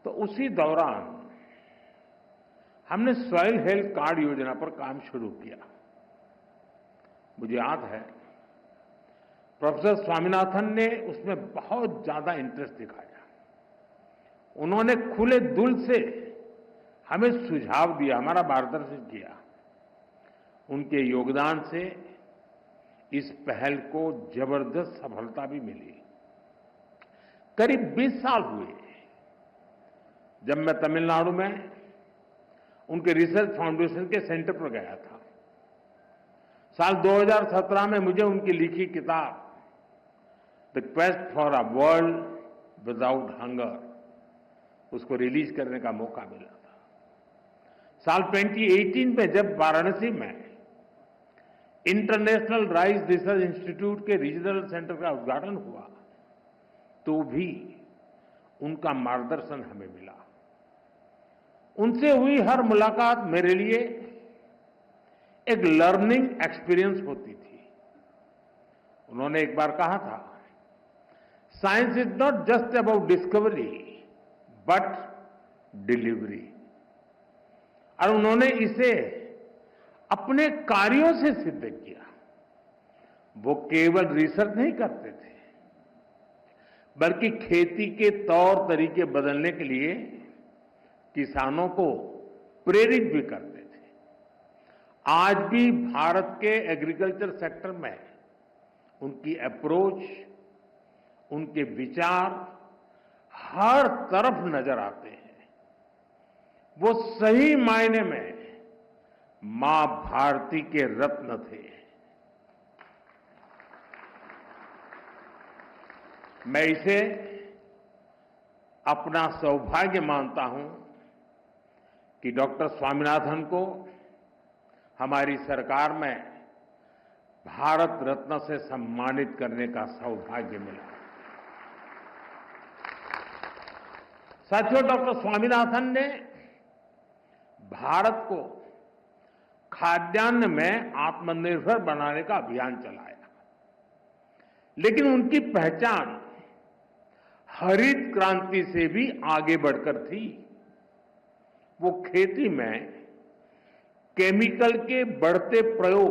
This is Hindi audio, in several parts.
तो उसी दौरान हमने सॉइल हेल्थ कार्ड योजना पर काम शुरू किया। मुझे याद है प्रोफेसर स्वामीनाथन ने उसमें बहुत ज्यादा इंटरेस्ट दिखाया। उन्होंने खुले दिल से हमें सुझाव दिया, हमारा मार्गदर्शन किया। उनके योगदान से इस पहल को जबरदस्त सफलता भी मिली। करीब 20 साल हुए जब मैं तमिलनाडु में उनके रिसर्च फाउंडेशन के सेंटर पर गया था। साल 2017 में मुझे उनकी लिखी किताब the quest for a world without hunger उसको रिलीज करने का मौका मिला था। साल 2018 में जब वाराणसी में इंटरनेशनल राइस रिसर्च इंस्टीट्यूट के रीजनल सेंटर का उद्घाटन हुआ तो भी उनका मार्गदर्शन हमें मिला। उनसे हुई हर मुलाकात मेरे लिए एक लर्निंग एक्सपीरियंस होती थी। उन्होंने एक बार कहा था, science is not just about discovery but delivery. और उन्होंने इसे अपने कार्यों से सिद्ध किया। वो केवल रिसर्च नहीं करते थे बल्कि खेती के तौर तरीके बदलने के लिए किसानों को प्रेरित भी करते थे। आज भी भारत के एग्रीकल्चर सेक्टर में उनकी अप्रोच, उनके विचार हर तरफ नजर आते हैं। वो सही मायने में मां भारती के रत्न थे। मैं इसे अपना सौभाग्य मानता हूं कि डॉक्टर स्वामीनाथन को हमारी सरकार में भारत रत्न से सम्मानित करने का सौभाग्य मिला। साथियों, डॉक्टर स्वामीनाथन ने भारत को खाद्यान्न में आत्मनिर्भर बनाने का अभियान चलाया, लेकिन उनकी पहचान हरित क्रांति से भी आगे बढ़कर थी। वो खेती में केमिकल के बढ़ते प्रयोग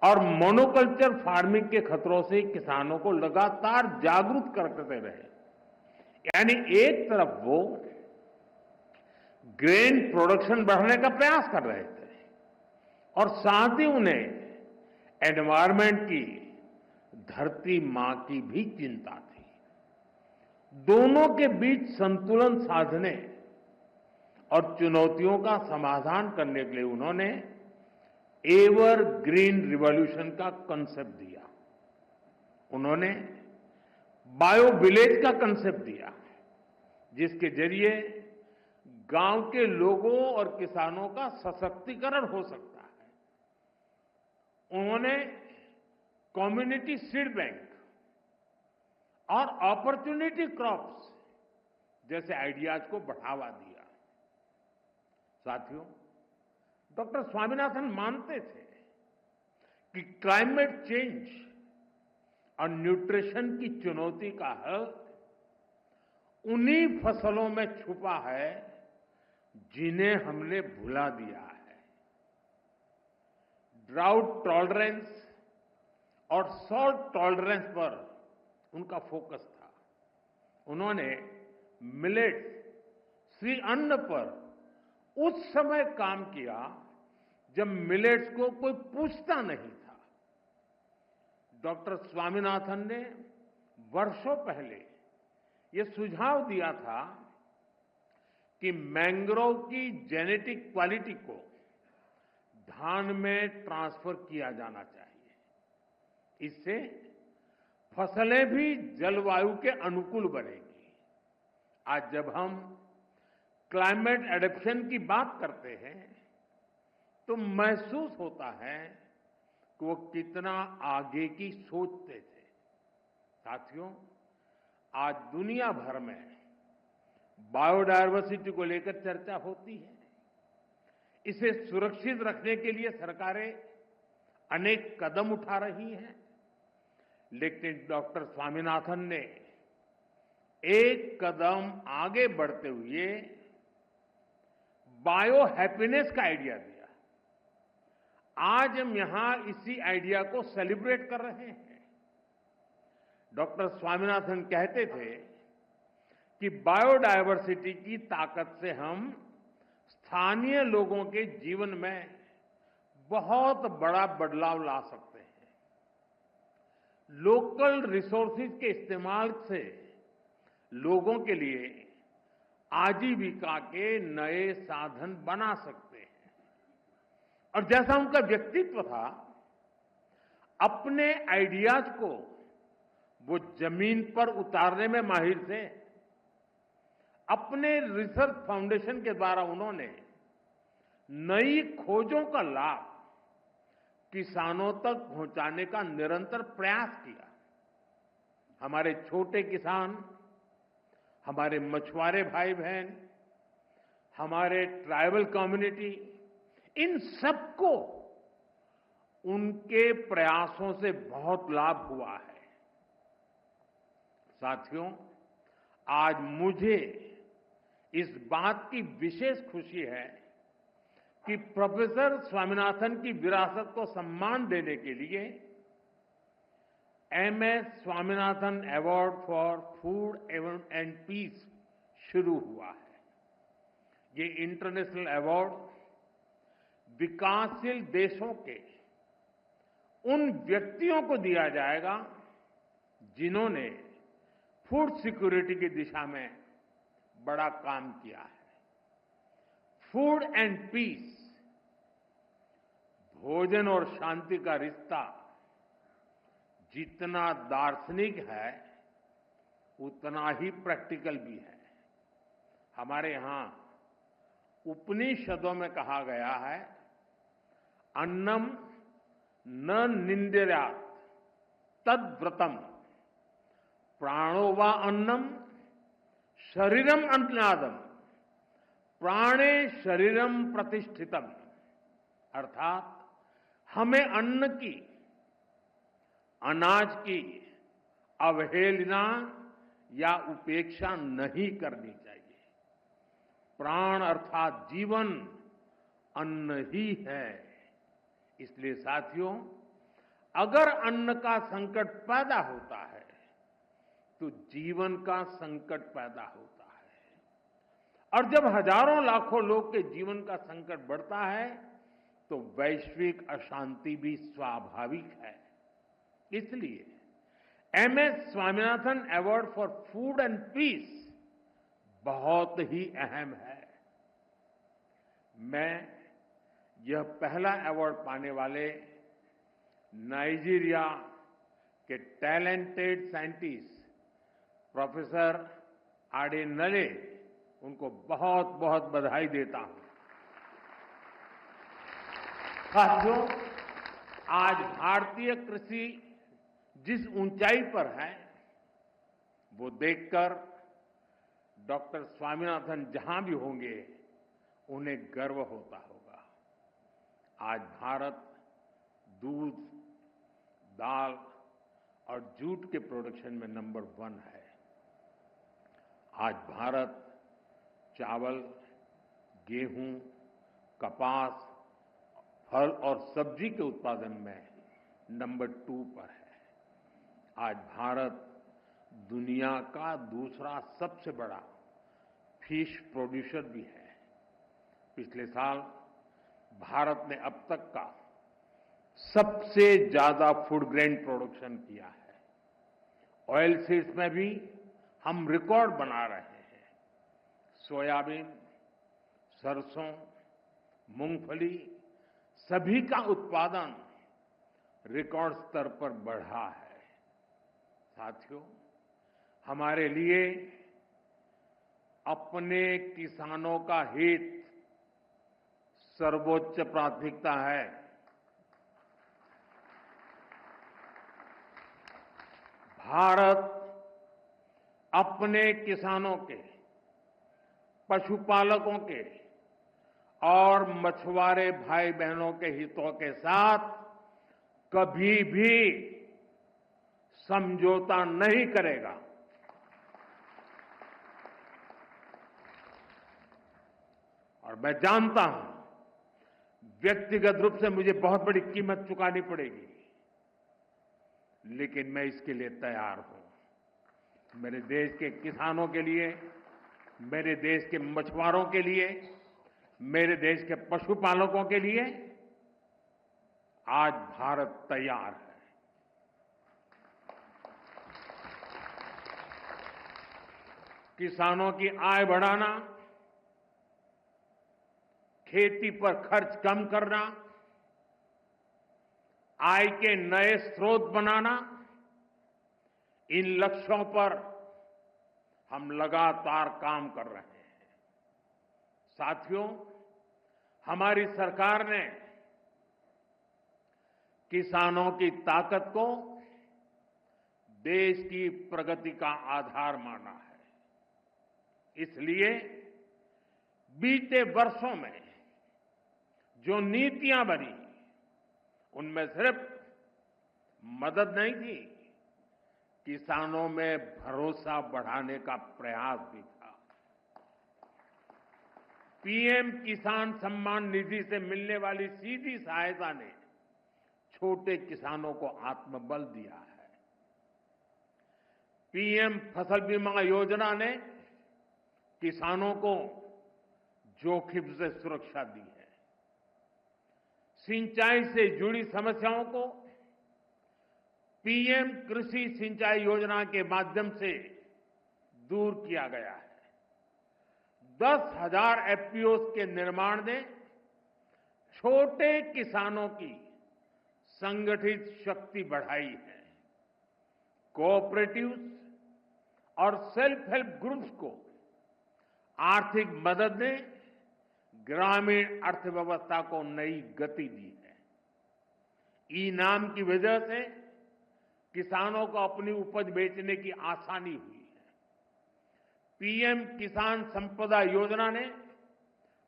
और मोनोकल्चर फार्मिंग के खतरों से किसानों को लगातार जागरूक करते रहे। यानी एक तरफ वो ग्रेन प्रोडक्शन बढ़ाने का प्रयास कर रहे थे और साथ ही उन्हें एनवायरमेंट की, धरती मां की भी चिंता थी। दोनों के बीच संतुलन साधने और चुनौतियों का समाधान करने के लिए उन्होंने एवर ग्रीन रिवॉल्यूशन का कंसेप्ट दिया। उन्होंने बायो विलेज का कंसेप्ट दिया, जिसके जरिए गांव के लोगों और किसानों का सशक्तिकरण हो सकता है। उन्होंने कम्युनिटी सीड बैंक और अपॉर्चुनिटी क्रॉप्स जैसे आइडियाज को बढ़ावा दिया। साथियों, डॉक्टर स्वामीनाथन मानते थे कि क्लाइमेट चेंज और न्यूट्रिशन की चुनौती का हल उन्हीं फसलों में छुपा है जिन्हें हमने भुला दिया है। ड्राउट टॉलरेंस और सॉल्ट टॉलरेंस पर उनका फोकस था। उन्होंने मिलेट्स, श्री अन्न पर उस समय काम किया जब मिलेट्स को कोई पूछता नहीं था। डॉक्टर स्वामीनाथन ने वर्षों पहले यह सुझाव दिया था कि मैंग्रोव की जेनेटिक क्वालिटी को धान में ट्रांसफर किया जाना चाहिए। इससे फसलें भी जलवायु के अनुकूल बनेगी। आज जब हम क्लाइमेट एडेप्शन की बात करते हैं तो महसूस होता है कि वो कितना आगे की सोचते थे। साथियों, आज दुनिया भर में बायोडायवर्सिटी को लेकर चर्चा होती है। इसे सुरक्षित रखने के लिए सरकारें अनेक कदम उठा रही हैं, लेकिन डॉक्टर स्वामीनाथन ने एक कदम आगे बढ़ते हुए बायो हैप्पीनेस का आइडिया दिया। आज हम यहां इसी आइडिया को सेलिब्रेट कर रहे हैं। डॉक्टर स्वामीनाथन कहते थे कि बायोडायवर्सिटी की ताकत से हम स्थानीय लोगों के जीवन में बहुत बड़ा बदलाव ला सकते हैं। लोकल रिसोर्सेज के इस्तेमाल से लोगों के लिए आजीविका के नए साधन बना सकते हैं। और जैसा उनका व्यक्तित्व था, अपने आइडियाज को वो जमीन पर उतारने में माहिर थे। अपने रिसर्च फाउंडेशन के द्वारा उन्होंने नई खोजों का लाभ किसानों तक पहुंचाने का निरंतर प्रयास किया। हमारे छोटे किसान, हमारे मछुआरे भाई बहन, हमारे ट्राइबल कम्युनिटी, इन सबको उनके प्रयासों से बहुत लाभ हुआ है। साथियों, आज मुझे इस बात की विशेष खुशी है कि प्रोफेसर स्वामीनाथन की विरासत को सम्मान देने के लिए MS Swaminathan award for food and peace शुरू हुआ है। ये इंटरनेशनल अवार्ड विकासशील देशों के उन व्यक्तियों को दिया जाएगा जिन्होंने फूड सिक्योरिटी की दिशा में बड़ा काम किया है। फूड एंड पीस, भोजन और शांति का रिश्ता जितना दार्शनिक है उतना ही प्रैक्टिकल भी है। हमारे यहां उपनिषदों में कहा गया है, अन्नम न निंद्यात् तद्व्रतम, प्राणो वा अन्नम शरीरम अन्नादम, प्राणे शरीरम प्रतिष्ठितम। अर्थात हमें अन्न की, अनाज की अवहेलना या उपेक्षा नहीं करनी चाहिए। प्राण अर्थात जीवन अन्न ही है। इसलिए साथियों, अगर अन्न का संकट पैदा होता है तो जीवन का संकट पैदा होता है। और जब हजारों लाखों लोग के जीवन का संकट बढ़ता है तो वैश्विक अशांति भी स्वाभाविक है। इसलिए MS Swaminathan award for food and peace बहुत ही अहम है। मैं यह पहला अवार्ड पाने वाले नाइजीरिया के टैलेंटेड साइंटिस्ट प्रोफेसर आडेनले, उनको बहुत बहुत बधाई देता हूं। साथियों, आज भारतीय कृषि जिस ऊंचाई पर है वो देखकर डॉक्टर स्वामीनाथन जहां भी होंगे उन्हें गर्व होता होगा। आज भारत दूध, दाल और जूट के प्रोडक्शन में नंबर 1 है। आज भारत चावल, गेहूं, कपास, फल और सब्जी के उत्पादन में नंबर 2 पर है। आज भारत दुनिया का दूसरा सबसे बड़ा फिश प्रोड्यूसर भी है। पिछले साल भारत ने अब तक का सबसे ज्यादा फूड ग्रेन प्रोडक्शन किया है। ऑयल सीड्स में भी हम रिकॉर्ड बना रहे हैं। सोयाबीन, सरसों, मूंगफली, सभी का उत्पादन रिकॉर्ड स्तर पर बढ़ा है। साथियों, हमारे लिए अपने किसानों का हित सर्वोच्च प्राथमिकता है। भारत अपने किसानों के, पशुपालकों के और मछुआरे भाई बहनों के हितों के साथ कभी भी समझौता नहीं करेगा। और मैं जानता हूं व्यक्तिगत रूप से मुझे बहुत बड़ी कीमत चुकानी पड़ेगी, लेकिन मैं इसके लिए तैयार हूं। मेरे देश के किसानों के लिए, मेरे देश के मछुआरों के लिए, मेरे देश के पशुपालकों के लिए आज भारत तैयार है। किसानों की आय बढ़ाना, खेती पर खर्च कम करना, आय के नए स्रोत बनाना, इन लक्ष्यों पर हम लगातार काम कर रहे हैं। साथियों, हमारी सरकार ने किसानों की ताकत को देश की प्रगति का आधार माना है। इसलिए बीते वर्षों में जो नीतियां बनी, उनमें सिर्फ मदद नहीं थी, किसानों में भरोसा बढ़ाने का प्रयास भी था। पीएम किसान सम्मान निधि से मिलने वाली सीधी सहायता ने छोटे किसानों को आत्मबल दिया है। पीएम फसल बीमा योजना ने किसानों को जोखिम से सुरक्षा दी है। सिंचाई से जुड़ी समस्याओं को पीएम कृषि सिंचाई योजना के माध्यम से दूर किया गया है। 10,000 एफपीओ के निर्माण ने छोटे किसानों की संगठित शक्ति बढ़ाई है। कोऑपरेटिव्स और सेल्फ हेल्प ग्रुप्स को आर्थिक मदद ने ग्रामीण अर्थव्यवस्था को नई गति दी है। ई-नाम की वजह से किसानों को अपनी उपज बेचने की आसानी हुई है। पीएम किसान संपदा योजना ने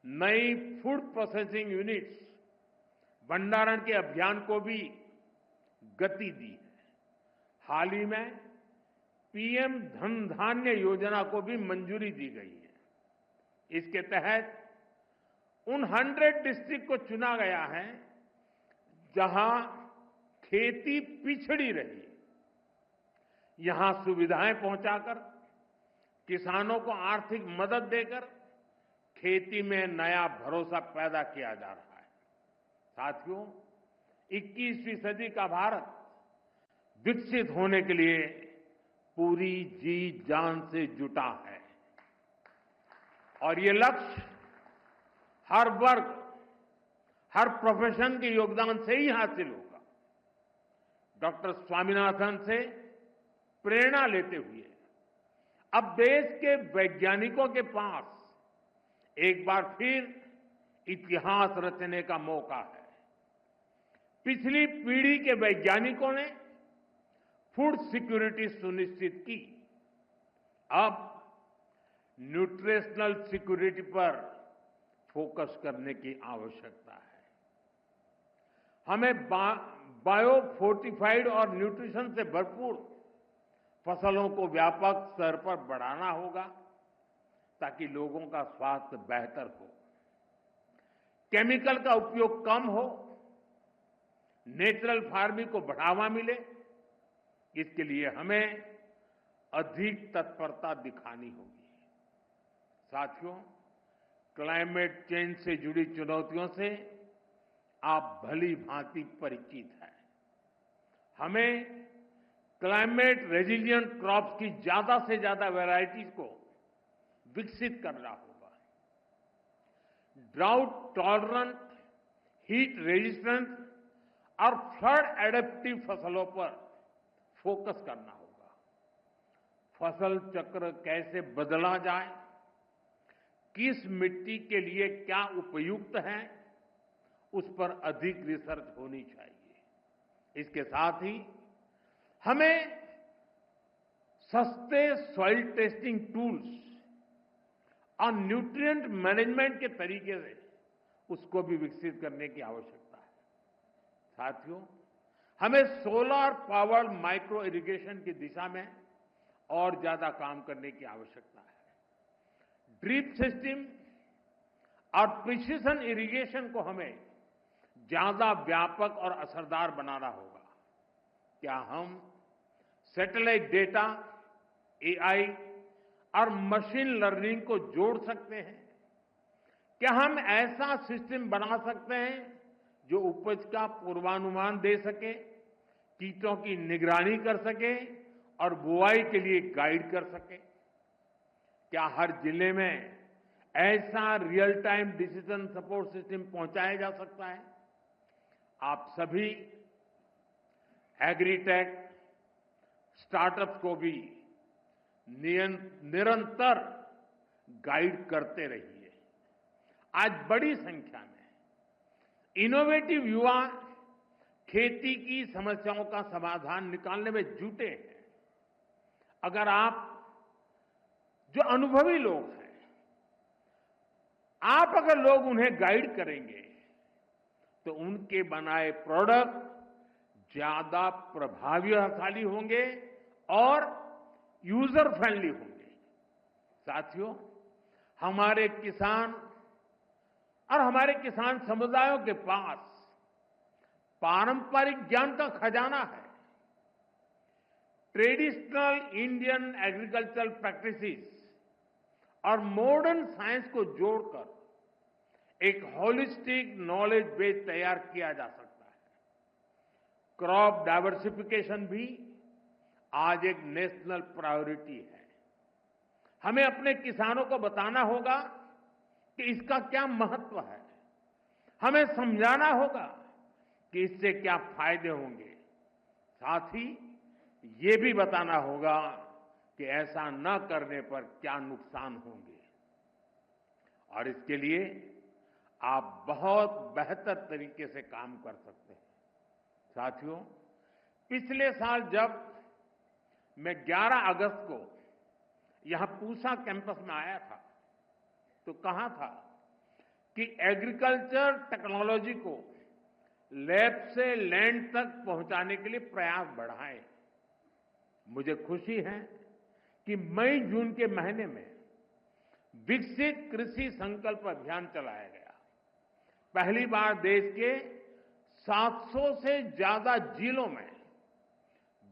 नई फूड प्रोसेसिंग यूनिट्स, भंडारण के अभियान को भी गति दी है। हाल ही में पीएम धन धान्य योजना को भी मंजूरी दी गई है। इसके तहत उन 100 डिस्ट्रिक्ट को चुना गया है जहां खेती पिछड़ी रही। यहां सुविधाएं पहुंचाकर, किसानों को आर्थिक मदद देकर खेती में नया भरोसा पैदा किया जा रहा है। साथियों, 21वीं सदी का भारत विकसित होने के लिए पूरी जी जान से जुटा है और ये लक्ष्य हर वर्ग, हर प्रोफेशन के योगदान से ही हासिल होगा। डॉक्टर स्वामीनाथन से प्रेरणा लेते हुए अब देश के वैज्ञानिकों के पास एक बार फिर इतिहास रचने का मौका है। पिछली पीढ़ी के वैज्ञानिकों ने फूड सिक्योरिटी सुनिश्चित की। अब न्यूट्रिशनल सिक्योरिटी पर फोकस करने की आवश्यकता है। हमें बायो फोर्टिफाइड और न्यूट्रिशन से भरपूर फसलों को व्यापक स्तर पर बढ़ाना होगा ताकि लोगों का स्वास्थ्य बेहतर हो, केमिकल का उपयोग कम हो, नेचुरल फार्मिंग को बढ़ावा मिले। इसके लिए हमें अधिक तत्परता दिखानी होगी। साथियों, क्लाइमेट चेंज से जुड़ी चुनौतियों से आप भली भांति परिचित हैं। हमें क्लाइमेट रेजिलिएंट क्रॉप्स की ज्यादा से ज्यादा वैरायटीज को विकसित करना होगा। ड्राउट टॉलरेंट, हीट रेजिस्टेंट और फ्लड एडेप्टिव फसलों पर फोकस करना होगा। फसल चक्र कैसे बदला जाए, किस मिट्टी के लिए क्या उपयुक्त है, उस पर अधिक रिसर्च होनी चाहिए। इसके साथ ही हमें सस्ते सॉइल टेस्टिंग टूल्स और न्यूट्रिएंट मैनेजमेंट के तरीके से उसको भी विकसित करने की आवश्यकता है। साथियों, हमें सोलर पावर्ड माइक्रो इरिगेशन की दिशा में और ज्यादा काम करने की आवश्यकता है। ड्रिप सिस्टम और प्रिसिशन इरिगेशन को हमें ज्यादा व्यापक और असरदार बनाना होगा। क्या हम सैटेलाइट डेटा, एआई और मशीन लर्निंग को जोड़ सकते हैं? क्या हम ऐसा सिस्टम बना सकते हैं जो उपज का पूर्वानुमान दे सके, कीटों की निगरानी कर सके और बुआई के लिए गाइड कर सके? क्या हर जिले में ऐसा real time decision support system पहुंचाया जा सकता है? आप सभी एग्रीटेक स्टार्टअप्स को भी निरंतर गाइड करते रहिए। आज बड़ी संख्या में इनोवेटिव युवा खेती की समस्याओं का समाधान निकालने में जुटे हैं। अगर आप जो अनुभवी लोग हैं, आप अगर लोग उन्हें गाइड करेंगे तो उनके बनाए प्रोडक्ट ज्यादा प्रभावशाली होंगे और यूजर फ्रेंडली होंगे। साथियों, हमारे किसान और हमारे किसान समुदायों के पास पारंपरिक ज्ञान का खजाना है। ट्रेडिशनल इंडियन एग्रीकल्चरल प्रैक्टिसेस और मॉडर्न साइंस को जोड़कर एक होलिस्टिक नॉलेज बेस तैयार किया जा सकता है। क्रॉप डाइवर्सिफिकेशन भी आज एक नेशनल प्रायोरिटी है। हमें अपने किसानों को बताना होगा कि इसका क्या महत्व है। हमें समझाना होगा कि इससे क्या फायदे होंगे। साथ ही ये भी बताना होगा कि ऐसा न करने पर क्या नुकसान होंगे। और इसके लिए आप बहुत बेहतर तरीके से काम कर सकते हैं। साथियों, पिछले साल जब मैं 11 अगस्त को यहां पूसा कैंपस में आया था तो कहा था कि एग्रीकल्चर टेक्नोलॉजी को लैब से लैंड तक पहुंचाने के लिए प्रयास बढ़ाएं। मुझे खुशी है कि मई जून के महीने में विकसित कृषि संकल्प अभियान चलाया गया। पहली बार देश के 700 से ज्यादा जिलों में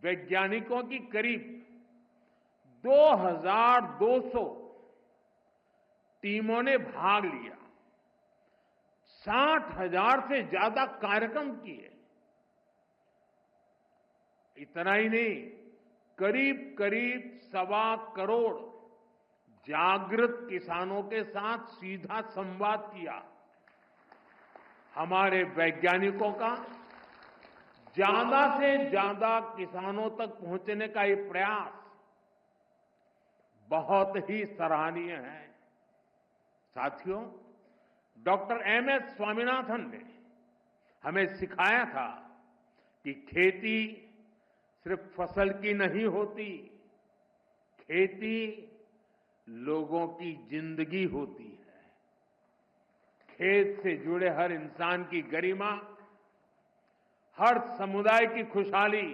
वैज्ञानिकों की करीब 2200 टीमों ने भाग लिया। 60,000 से ज्यादा कार्यक्रम किए। इतना ही नहीं, करीब करीब 1.25 करोड़ जागृत किसानों के साथ सीधा संवाद किया। हमारे वैज्ञानिकों का ज्यादा से ज्यादा किसानों तक पहुंचने का ये प्रयास बहुत ही सराहनीय है। साथियों, डॉक्टर एमएस स्वामीनाथन ने हमें सिखाया था कि खेती सिर्फ फसल की नहीं होती, खेती लोगों की जिंदगी होती है। खेत से जुड़े हर इंसान की गरिमा, हर समुदाय की खुशहाली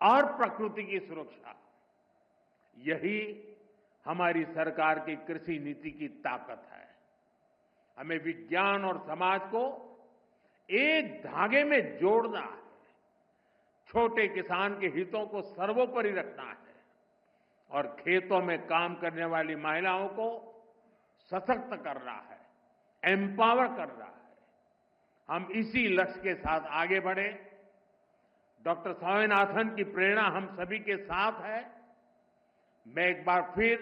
और प्रकृति की सुरक्षा, यही हमारी सरकार की कृषि नीति की ताकत है। हमें विज्ञान और समाज को एक धागे में जोड़ना है। छोटे किसान के हितों को सर्वोपरि रखना है और खेतों में काम करने वाली महिलाओं को सशक्त करना है, एम्पावर करना है। हम इसी लक्ष्य के साथ आगे बढ़े। डॉक्टर स्वामीनाथन की प्रेरणा हम सभी के साथ है। मैं एक बार फिर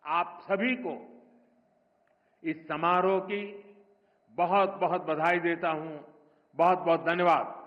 आप सभी को इस समारोह की बहुत बहुत बधाई देता हूं। बहुत बहुत धन्यवाद।